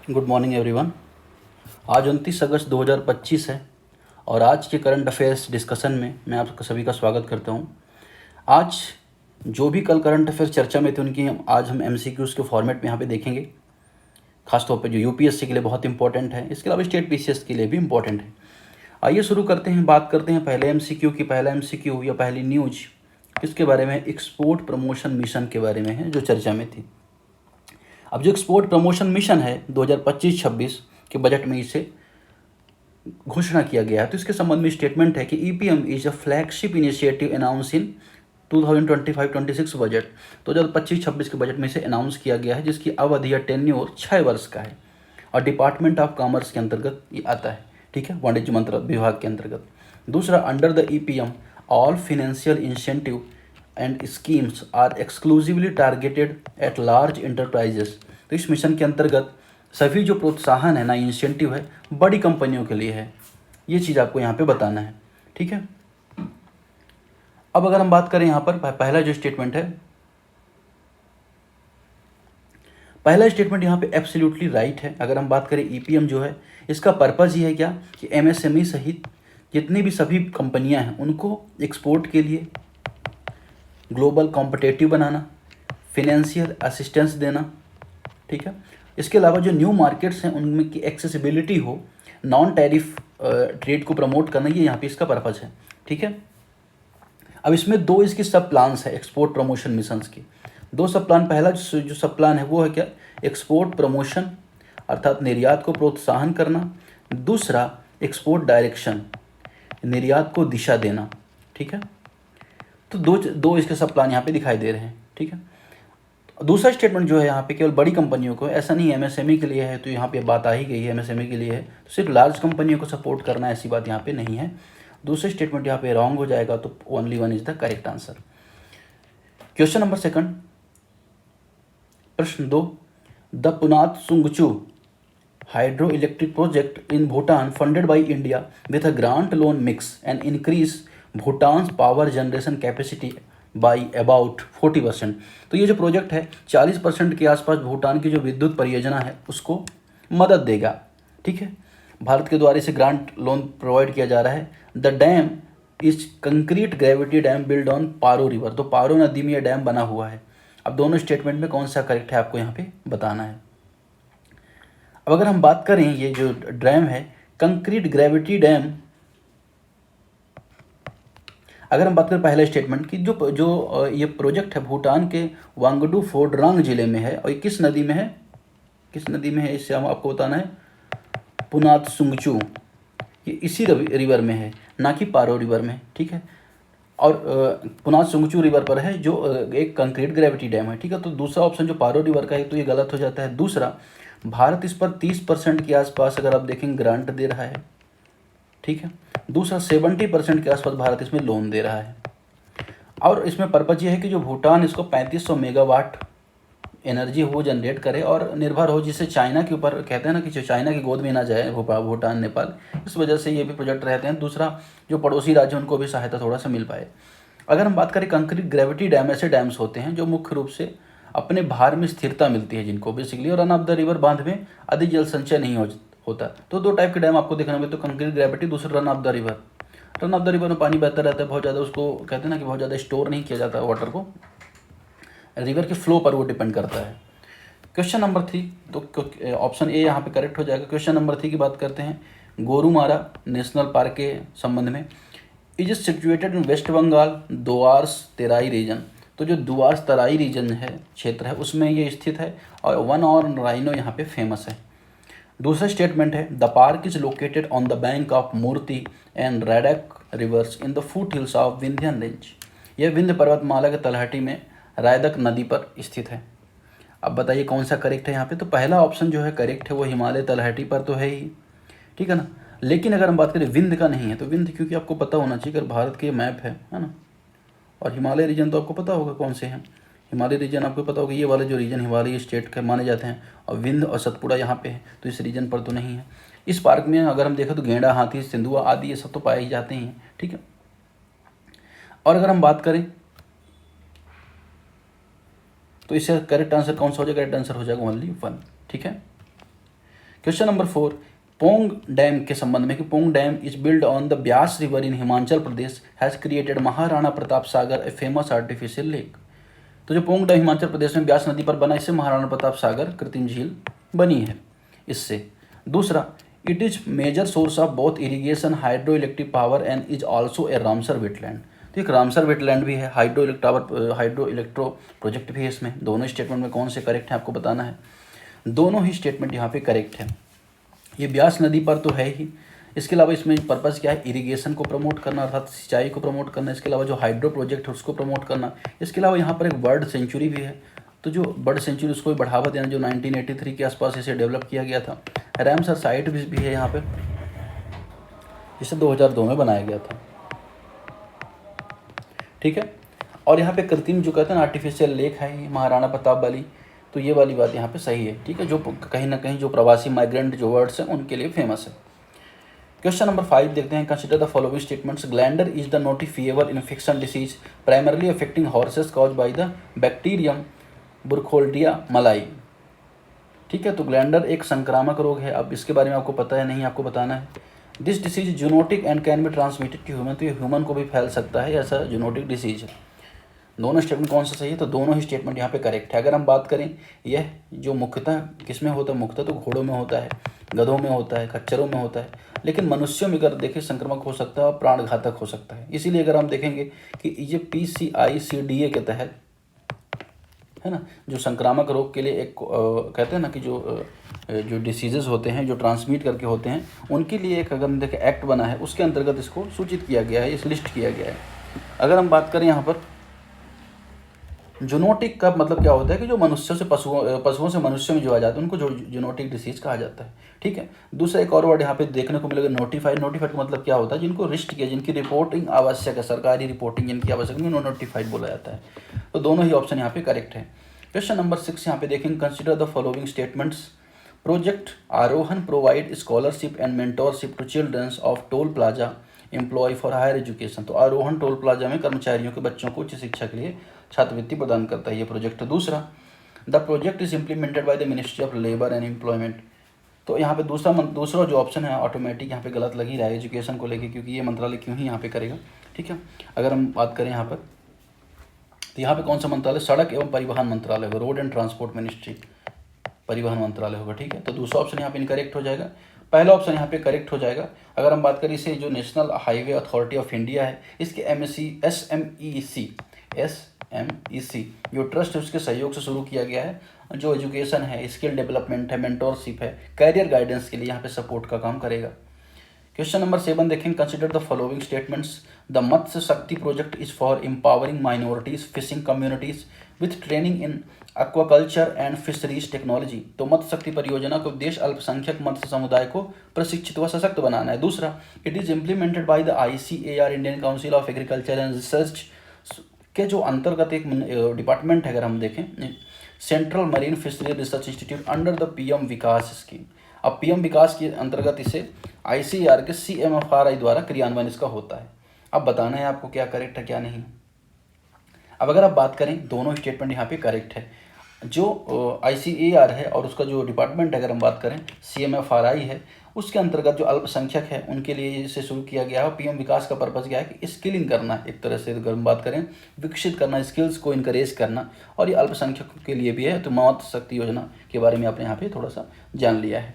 Good morning everyone. आज 29 अगस्त 2025 है और आज के करंट अफेयर्स डिस्कशन में मैं आप सभी का स्वागत करता हूं। आज जो भी कल करंट अफेयर्स चर्चा में थे उनकी आज हम एमसीक्यूज़ के फॉर्मेट में यहाँ पे देखेंगे। खासतौर पे जो यूपीएससी के लिए बहुत इंपॉर्टेंट है, इसके अलावा स्टेट पीसीएस के लिए भी इम्पॉर्टेंट है। आइए शुरू करते हैं, बात करते हैं पहले एमसीक्यू की। पहला एमसीक्यू या पहली न्यूज किसके बारे में? एक्सपोर्ट प्रमोशन मिशन के बारे में है जो चर्चा में थी। अब जो एक्सपोर्ट प्रमोशन मिशन है 2025-26 के बजट में इसे घोषणा किया गया है, तो इसके संबंध में स्टेटमेंट है कि EPM is a flagship initiative announce in 2025-26 budget. 2025-26 के बजट में इसे अनाउंस किया गया है, जिसकी अवधि या टेन्योर 6 वर्ष का है और डिपार्टमेंट ऑफ कॉमर्स के अंतर्गत ये आता है। ठीक है, वाणिज्य मंत्रालय विभाग के अंतर्गत। दूसरा, under the EPM all financial incentive and schemes are exclusively targeted at large enterprises. तो इस मिशन के अंतर्गत सभी जो प्रोत्साहन है ना, इंसेंटिव है, बड़ी कंपनियों के लिए है। ये चीज़ आपको यहाँ पे बताना है। ठीक है, अब अगर हम बात करें यहाँ पर पहला जो स्टेटमेंट है, पहला स्टेटमेंट यहाँ पे एब्सोल्युटली राइट है। अगर हम बात करें ईपीएम जो है, इसका पर्पज़ ये है क्या कि एमएसएमई सहित जितनी भी सभी कंपनियां हैं उनको एक्सपोर्ट के लिए ग्लोबल कॉम्पिटिटिव बनाना, फिनेंशियल असिस्टेंस देना। ठीक है, इसके अलावा जो न्यू मार्केट्स हैं उनमें की एक्सेसिबिलिटी हो, नॉन टैरिफ ट्रेड को प्रमोट करना, ये यहाँ पे इसका पर्पज़ है। ठीक है, अब इसमें दो इसकी सब प्लान्स है एक्सपोर्ट प्रमोशन मिशंस की। दो सब प्लान, पहला जो सब प्लान है वो है क्या? एक्सपोर्ट प्रमोशन अर्थात निर्यात को प्रोत्साहन करना। दूसरा, एक्सपोर्ट डायरेक्शन, निर्यात को दिशा देना। ठीक है, तो दो इसके सब प्लान यहाँ पे दिखाई दे रहे हैं। ठीक है, दूसरा स्टेटमेंट जो है यहाँ पे केवल बड़ी कंपनियों को, ऐसा नहीं एमएसएमई के लिए है, तो यहाँ पे बात आ ही गई है एमएसएमई के लिए है, तो सिर्फ लार्ज कंपनियों को सपोर्ट करना ऐसी बात यहाँ पे नहीं है। दूसरा स्टेटमेंट यहाँ पे रॉन्ग हो जाएगा, तो only one is the correct answer. Question number second, प्रश्न 2, the Punatsangchhu hydroelectric project in Bhutan funded by India with a grant loan mix and increase Bhutan power generation capacity by about 40%। तो ये जो project है 40% के आसपास भूटान की जो विद्युत परियोजना है उसको मदद देगा। ठीक है, भारत के द्वारा इसे ग्रांट लोन प्रोवाइड किया जा रहा है। The dam is concrete gravity dam build on Paro river. तो पारो नदी में यह डैम बना हुआ है। अब दोनों स्टेटमेंट में कौन सा करेक्ट है आपको यहाँ पे बताना है। अब अगर हम बात करें ये जो डैम है कंक्रीट ग्रेविटी डैम, अगर हम बात करें पहले स्टेटमेंट की, जो ये प्रोजेक्ट है भूटान के वांगडू फोडरांग जिले में है और ये किस नदी में है? किस नदी में है इससे हम आपको बताना है। पुनात सुंगचू, ये इसी रिवर में है, ना कि पारो रिवर में। ठीक है, और पुनात सुंगचू रिवर पर है जो एक कंक्रीट ग्रेविटी डैम है। ठीक है, तो दूसरा ऑप्शन जो पारो रिवर का है तो ये गलत हो जाता है। दूसरा, भारत इस पर 30% के आसपास अगर आप देखेंगे ग्रांट दे रहा है। ठीक है, दूसरा 70% के आसपास भारत इसमें लोन दे रहा है। और इसमें पर्पज ये है कि जो भूटान इसको 3500 मेगावाट एनर्जी वो जनरेट करे और निर्भर हो, जिससे चाइना के ऊपर, कहते हैं ना कि जो चाइना की गोद में ना जाए भूटान नेपाल, इस वजह से ये भी प्रोजेक्ट रहते हैं। दूसरा, जो पड़ोसी राज्य उनको भी सहायता थोड़ा सा मिल पाए। अगर हम बात करें कंक्रीट ग्रेविटी डैम, ऐसे डैम्स होते हैं जो मुख्य रूप से अपने भार में स्थिरता मिलती है जिनको बेसिकली, और रन ऑफ द रिवर बांध में अधिक जल संचय नहीं होता। तो दो टाइप के डैम आपको देखने में, तो कंक्रीट ग्रेविटी, दूसरा run of the river. Run of the river में पानी बहता रहता है बहुत ज़्यादा, उसको कहते हैं ना कि बहुत ज़्यादा स्टोर नहीं किया जाता वाटर को, रिवर के फ्लो पर वो डिपेंड करता है। क्वेश्चन नंबर 3, तो ऑप्शन ए यहाँ पे करेक्ट हो जाएगा। क्वेश्चन नंबर 3 की बात करते हैं गोरुमारा नेशनल पार्क के संबंध में। Is situated in West Bengal Duars Terai region. तो जो दुआर्स तराई रीजन है, क्षेत्र है, उसमें ये स्थित है और वन और राइनो यहाँ पे फेमस है। दूसरा स्टेटमेंट है the park is located on the bank of Murti and Raidak rivers in the foothills of Vindhyan range. यह विंध्य पर्वतमाला के तलहटी में रायदक नदी पर स्थित है। अब बताइए कौन सा करेक्ट है यहाँ पे? तो पहला ऑप्शन जो है करेक्ट है, वो हिमालय तलहटी पर तो है ही, ठीक है ना। लेकिन अगर हम बात करें विंध्य का, नहीं है। तो विंध्य क्योंकि आपको पता होना चाहिए, अगर भारत के मैप है ना, और हिमालय रीजन तो आपको पता होगा कौन से हैं। हिमालय रीजन आपको पता होगा, ये वाले जो रीजन हिमालय स्टेट के माने जाते हैं, और विंध्य और सतपुड़ा यहाँ पे है, तो इस रीजन पर तो नहीं है। इस पार्क में अगर हम देखें तो गेंडा, हाथी, सिंधुआ आदि ये सब तो पाए ही जाते हैं, ठीक है। और अगर हम बात करें तो इससे करेक्ट आंसर कौन सा हो जाएगा? करेक्ट आंसर हो जाएगा ओनली 1, ठीक है। क्वेश्चन नंबर 4, पोंग डैम के संबंध में कि Pong dam is build on the Beas river in Himachal Pradesh has created Maharana Pratap Sagar a famous artificial lake. तो जो पोंग डैम हिमाचल प्रदेश में ब्यास नदी पर बना, इससे महाराणा प्रताप सागर कृत्रिम झील बनी है इससे। दूसरा, it is major source of both irrigation hydro electric power and is also a Ramsar wetland. तो एक रामसर वेटलैंड भी है, हाइड्रो इलेक्ट्रो प्रोजेक्ट भी है इसमें। दोनों स्टेटमेंट में कौन से करेक्ट है आपको बताना है। दोनों ही स्टेटमेंट यहाँ पे करेक्ट है। ये ब्यास नदी पर तो है ही, इसके अलावा इसमें पर्पज़ क्या है, इरिगेशन को प्रमोट करना अर्थात सिंचाई को प्रमोट करना, इसके अलावा जो हाइड्रो प्रोजेक्ट है उसको प्रमोट करना। इसके अलावा यहाँ पर एक बर्ड सेंचुरी भी है, तो जो बर्ड सेंचुरी उसको भी बढ़ावा देना, जो 1983 के आसपास इसे डेवलप किया गया था। रामसर साइट भी है यहाँ पे, इसे 2002 में बनाया गया था, ठीक है। और यहाँ पे कृत्रिम जो कहते हैं ना आर्टिफिशियल लेक है ये महाराणा प्रताप वाली, तो ये वाली बात यहाँ पे सही है, ठीक है। जो कहीं ना कहीं जो प्रवासी माइग्रेंट जो वर्ड्स हैं उनके लिए फेमस है। क्वेश्चन नंबर 5 देखते हैं, consider the following statements. Glander is the notifiable infection disease primarily affecting horses cause by the bacterium Burkholderia mallei, ठीक है। तो ग्लैंडर एक संक्रामक रोग है, अब इसके बारे में आपको पता है नहीं, आपको बताना है। This disease zoonotic and can be transmitted to human, तो ये ह्यूमन को भी फैल सकता है, ऐसा जूनोटिक डिसीज है। दोनों स्टेटमेंट कौन सा सही है, तो दोनों ही स्टेटमेंट यहाँ पे करेक्ट है। अगर हम बात करें यह जो मुख्यतः किस में होता है, मुख्यतः तो घोड़ों में होता है, गधों में होता है, खच्चरों में होता है, लेकिन मनुष्यों में अगर देखें संक्रामक हो सकता है और प्राणघातक हो सकता है। इसीलिए अगर हम देखेंगे कि ये PCICDA के तहत है ना, जो संक्रामक रोग के लिए एक कहते हैं ना कि जो डिसीजेज होते हैं जो ट्रांसमिट करके होते हैं, उनके लिए एक अगर हम देखें एक्ट बना है, उसके अंतर्गत इसको सूचित किया गया है, इस लिस्ट किया गया है। अगर हम बात करें यहाँ पर जूनोटिक का मतलब क्या होता है कि जो मनुष्यों से पशुओं से मनुष्यों में जो आ जाता है उनको जो जूनोटिक डिसीज कहा जाता है, ठीक है। दूसरा एक और वर्ड यहाँ पे देखने को मिलेगा नोटिफाइड। नोटिफाइड का मतलब क्या होता है, जिनको रिस्ट किया, जिनकी रिपोर्टिंग आवश्यक है, सरकारी रिपोर्टिंग जिनकी आवश्यक है, उन्हें नोटिफाइड बोला जाता है। तो दोनों ही ऑप्शन यहाँ पे करेक्ट है। क्वेश्चन नंबर 6 यहाँ पे देखेंगे, consider the following statements. Project Arohan provide scholarship and mentorship to childrens of toll plaza employ for higher education. तो आरोहन टोल प्लाजा में कर्मचारियों के बच्चों को उच्च शिक्षा के लिए छात्रवृत्ति प्रदान करता है ये प्रोजेक्ट। दूसरा, the project is implemented by the ministry of labour and employment. तो यहाँ पे दूसरा जो ऑप्शन है ऑटोमेटिक यहाँ पे गलत लग ही रहा है एजुकेशन को लेके, क्योंकि ये मंत्रालय क्यों ही यहाँ पे करेगा, ठीक है। अगर हम बात करें यहाँ पर, तो यहाँ पे कौन सा मंत्रालय, सड़क एवं परिवहन मंत्रालय होगा, रोड एंड ट्रांसपोर्ट मिनिस्ट्री, परिवहन मंत्रालय होगा, ठीक है। तो दूसरा ऑप्शन यहाँ पे इनकरेक्ट हो जाएगा, पहला ऑप्शन यहाँ पे करेक्ट हो जाएगा। अगर हम बात करें इसे जो national highway authority of India है, इसके SMEC जो ट्रस्ट है उसके सहयोग से शुरू किया गया है, जो एजुकेशन है, स्किल डेवलपमेंट है, मेंटोरशिप है, कैरियर गाइडेंस के लिए यहाँ पे सपोर्ट का काम करेगा। क्वेश्चन नंबर 7 देखेंगे, consider the following statements. The Matsya Shakti project is for empowering minorities fishing communities with training in aquaculture and fisheries technology. तो मत्स्य शक्ति परियोजना का उद्देश्य अल्पसंख्यक मत्स्य समुदाय को प्रशिक्षित व सशक्त बनाना है। दूसरा, it is implemented by the ICAR Indian council of agriculture and research के जो अंतर्गत एक डिपार्टमेंट है, अगर हम देखें central marine fishery research institute under the PM Vikas scheme. अब PM विकास के अंतर्गत इसे ICAR के CMFRI द्वारा क्रियान्वयन इसका होता है। अब बताना है आपको क्या करेक्ट है क्या नहीं। अब अगर आप बात करें, दोनों स्टेटमेंट यहाँ पे करेक्ट है। जो ICAR है और उसका जो डिपार्टमेंट अगर हम बात करें CMFRI है, उसके अंतर्गत जो अल्पसंख्यक है उनके लिए इसे शुरू किया गया है। PM विकास का पर्पज़ क्या है कि स्किलिंग करना, एक तरह से अगर हम बात करें विकसित करना, स्किल्स को इनकरेज करना, और ये अल्पसंख्यकों के लिए भी है। तो मत्स्य शक्ति योजना के बारे में आपने यहाँ पे थोड़ा सा जान लिया है।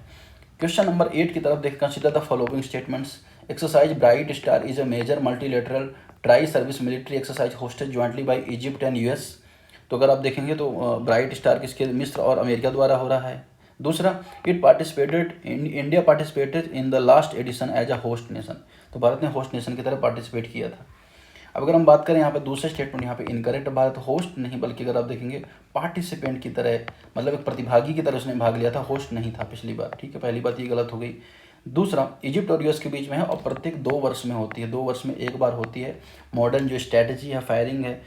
क्वेश्चन नंबर 8 की तरफ देख, consider the following statements. Exercise bright star is a major multilateral tri service military exercise hosted jointly by Egypt and US। तो अगर आप देखेंगे तो ब्राइट स्टार किसके, मिस्र और अमेरिका द्वारा हो रहा है। दूसरा, India participated in the last edition as a host nation. तो भारत ने होस्ट नेशन की तरह पार्टिसिपेट किया था। अब अगर हम बात करें यहाँ पे दूसरे स्टेटमेंट यहाँ पे इनकरेक्ट, भारत होस्ट नहीं बल्कि अगर आप देखेंगे पार्टिसिपेंट की तरह, मतलब एक प्रतिभागी की तरह उसने भाग लिया था, होस्ट नहीं था पिछली बार, ठीक है। पहली बात ये गलत हो गई। दूसरा, इजिप्ट और US के बीच में है और प्रत्येक 2 वर्ष में होती है, 2 वर्ष में एक बार होती है। मॉडर्न जो स्ट्रैटेजी है, फायरिंग है,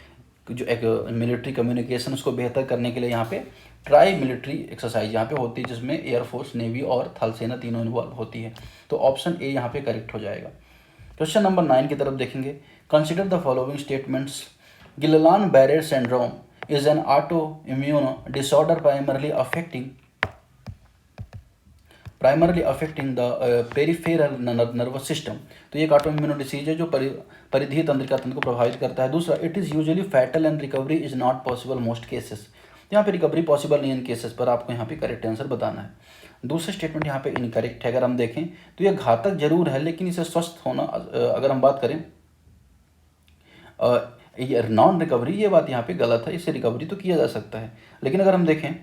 जो एक मिलिट्री कम्युनिकेशन उसको बेहतर करने के लिए यहाँ पे ट्राई मिलिट्री एक्सरसाइज यहाँ पे होती है, जिसमें एयरफोर्स, नेवी और थल सेना तीनों इन्वॉल्व होती है। तो ऑप्शन ए यहाँ पे करेक्ट हो जाएगा। क्वेश्चन नंबर 9 की तरफ देखेंगे, consider the following statements. Guillain Barre syndrome is an autoimmune disorder primarily affecting primarily affecting the peripheral nervous system. तो ये एक ऑटोइम्यून डिसीज है जो परिधीय तंत्रिका तंत्र को प्रभावित करता है। दूसरा, it is usually fatal and recovery is not possible most cases. यहाँ पे रिकवरी पॉसिबल नहीं इन केसेस पर आपको यहाँ पे करेक्ट आंसर बताना है। दूसरा स्टेटमेंट यहाँ पे इनकरेक्ट है। अगर हम देखें तो ये घातक जरूर है, लेकिन इसे स्वस्थ होना अगर हम बात करें ये नॉन रिकवरी, ये बात यहाँ पे गलत है, इससे रिकवरी तो किया जा सकता है। लेकिन अगर हम देखें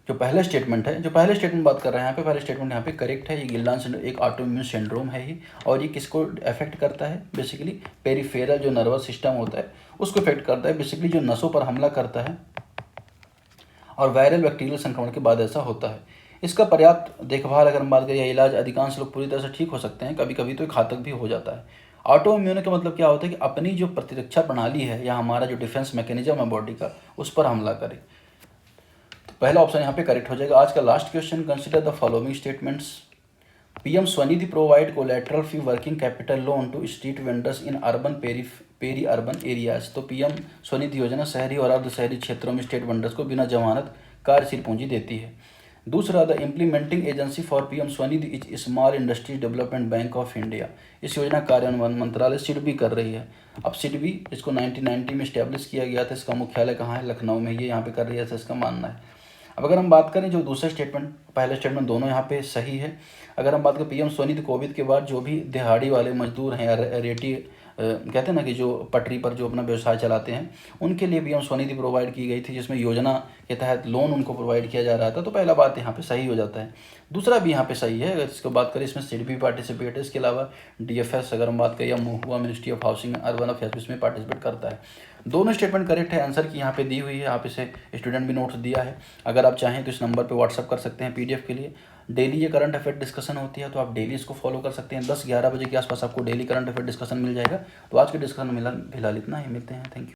जो पहला स्टेटमेंट है, जो पहले स्टेटमेंट बात कर रहे हैं यहाँ पे, पहले स्टेटमेंट यहाँ पे करेक्ट है। ये गिल्लान सिंड्रोम एक ऑटोइम्यून सिंड्रोम है ही, और ये किसको अफेक्ट करता है? बेसिकली पेरिफेरल जो नर्वस सिस्टम होता है उसको अफेक्ट करता है, बेसिकली जो नसों पर हमला करता है, और वायरल बैक्टीरियल संक्रमण के बाद ऐसा होता है। इसका पर्याप्त देखभाल अगर हम बात करें या इलाज, अधिकांश लोग पूरी तरह से ठीक हो सकते हैं, कभी कभी तो घातक भी हो जाता है। ऑटो इम्यून का मतलब क्या होता है कि अपनी जो प्रतिरक्षा प्रणाली है या हमारा जो डिफेंस मैकेनिज्म है बॉडी का, उस पर हमला करे। तो पहला ऑप्शन यहाँ पे करेक्ट हो जाएगा। आज का last question, consider the following statements. PM Svanidhi provide collateral free working capital loan to street vendors in urban peri urban areas. तो पीएम स्वनिधि योजना शहरी और अर्ध शहरी क्षेत्रों में स्ट्रीट वेंडर्स को बिना जमानत कार्यशील पूंजी देती है। दूसरा, the implementing agency for PM Svanidhi is small industries development bank of India. इस योजना कार्यान्वयन मंत्रालय सिडबी कर रही है। अब सिडबी इसको 1990 में स्टैब्लिश किया गया था। इसका मुख्यालय कहाँ है? लखनऊ में। ये यहाँ पे कर रही है, ऐसा इसका मानना है। अब अगर हम बात करें जो दूसरा स्टेटमेंट, पहले स्टेटमेंट दोनों यहाँ पे सही है। अगर हम बात करें पीएम स्वनिधि कोविड के बाद जो भी दिहाड़ी वाले मजदूर हैं या रेटी कहते हैं ना कि जो पटरी पर जो अपना व्यवसाय चलाते हैं, उनके लिए पीएम स्वनिधि प्रोवाइड की गई थी, जिसमें योजना के तहत लोन उनको प्रोवाइड किया जा रहा था। तो पहला बात यहाँ पे सही हो जाता है। दूसरा भी यहाँ पे सही है। अगर इसको बात करें, इसमें सिडबी पार्टिसिपेट है। इसके अलावा डीएफएस अगर हम बात करें या महुआ ministry of housing urban affairs इसमें पार्टिसिपेट करता है। दोनों स्टेटमेंट करेक्ट है। आंसर की यहाँ पे दी हुई है, आप इसे स्टूडेंट भी नोट्स दिया है। अगर आप चाहें तो इस नंबर पे व्हाट्सअप कर सकते हैं पीडीएफ के लिए। डेली ये करंट अफेयर डिस्कशन होती है, तो आप डेली इसको फॉलो कर सकते हैं। 10-11 बजे के आसपास आपको डेली करंट अफेयर डिस्कशन मिल जाएगा। तो आज के डिस्कशन में फिलहाल इतना ही, मिलते हैं। Thank you.